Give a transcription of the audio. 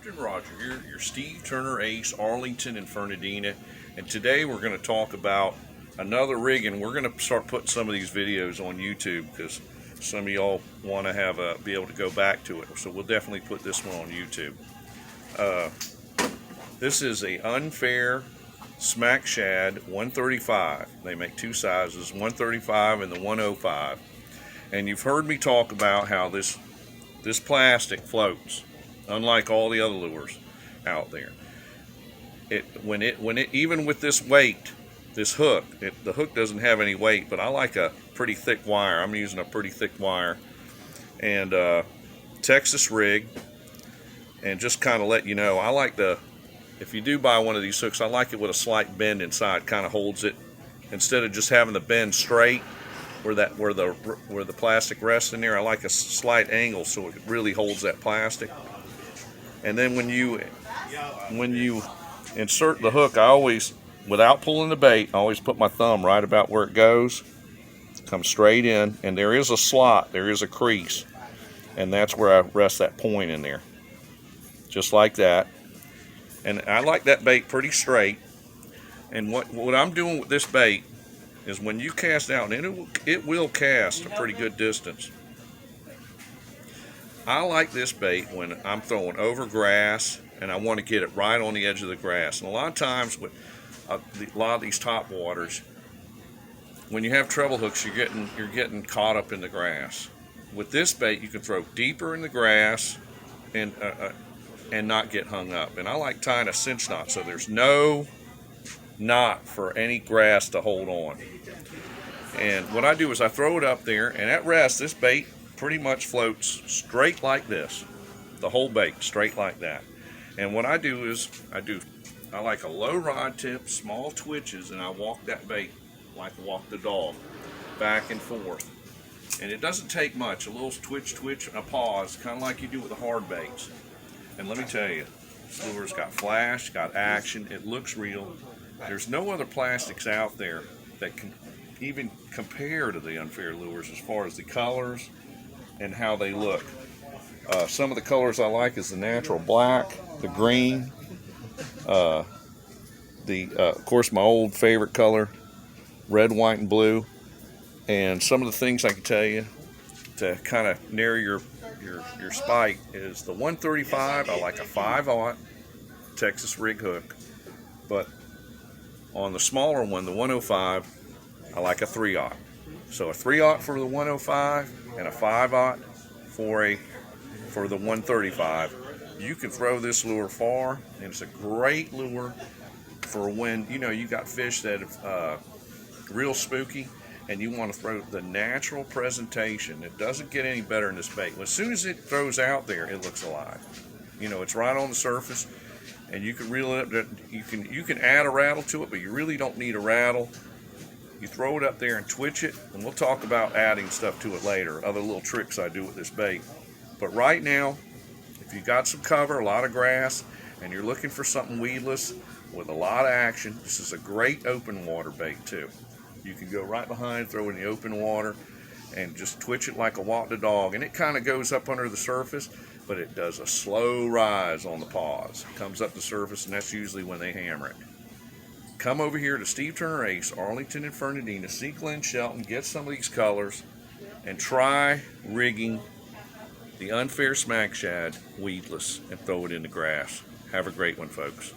Captain Roger here, your Steve Turner Ace, Arlington and Fernandina, and today we're going to talk about another rig, and we're going to start putting some of these videos on YouTube because some of y'all want to have be able to go back to it. So we'll definitely put this one on YouTube. This is a unfair smack shad 135. They make two sizes, 135 and the 105. And you've heard me talk about how this plastic floats, unlike all the other lures out there. Even with this weight, this hook, the hook doesn't have any weight, but I like a pretty thick wire. I'm using a pretty thick wire, and Texas rig. And just kind of let you know, I like if you do buy one of these hooks, I like it with a slight bend inside, kind of holds it, instead of just having the bend straight where the plastic rests in there. I like a slight angle so it really holds that plastic. And then when you insert the hook, I always, without pulling the bait, I always put my thumb right about where it goes, come straight in, and there is a slot, there is a crease, and that's where I rest that point in there, just like that. And I like that bait pretty straight. And what I'm doing with this bait is when you cast out, and it will cast a pretty good distance. I like this bait when I'm throwing over grass and I want to get it right on the edge of the grass. And a lot of times with a lot of these top waters, when you have treble hooks, you're getting caught up in the grass. With this bait, you can throw deeper in the grass and not get hung up. And I like tying a cinch knot so there's no knot for any grass to hold on. And what I do is I throw it up there, and at rest, this bait pretty much floats straight like this, the whole bait straight like that. And what I do is I like a low rod tip, small twitches, and I walk that bait like I walk the dog, back and forth. And it doesn't take much, a little twitch and a pause, kind of like you do with the hard baits. And let me tell you, this lure's got flash, got action, it looks real. There's no other plastics out there that can even compare to the unfair lures as far as the colors and how they look. Some of the colors I like is the natural black, the green, of course my old favorite color, red, white, and blue. And some of the things I can tell you to kind of narrow your spike is the 135. I like a 5/0 Texas rig hook, but on the smaller one, the 105, I like a 3/0. So a 3/0 for the 105 and a 5/0 for the 135. You can throw this lure far, and it's a great lure for when you got fish that are real spooky, and you want to throw the natural presentation. It doesn't get any better in this bait. As soon as it throws out there, it looks alive. It's right on the surface, and you can reel it up. You can add a rattle to it, but you really don't need a rattle. You throw it up there and twitch it, and we'll talk about adding stuff to it later, other little tricks I do with this bait. But right now, if you got some cover, a lot of grass, and you're looking for something weedless with a lot of action, this is a great open water bait too. You can go right behind, throw it in the open water, and just twitch it like a walk the dog. And it kind of goes up under the surface, but it does a slow rise on the pause. It comes up the surface, and that's usually when they hammer it. Come over here to Steve Turner Ace, Arlington and Fernandina, see Glenn Shelton, get some of these colors, and try rigging the unfair smack shad weedless and throw it in the grass. Have a great one, folks.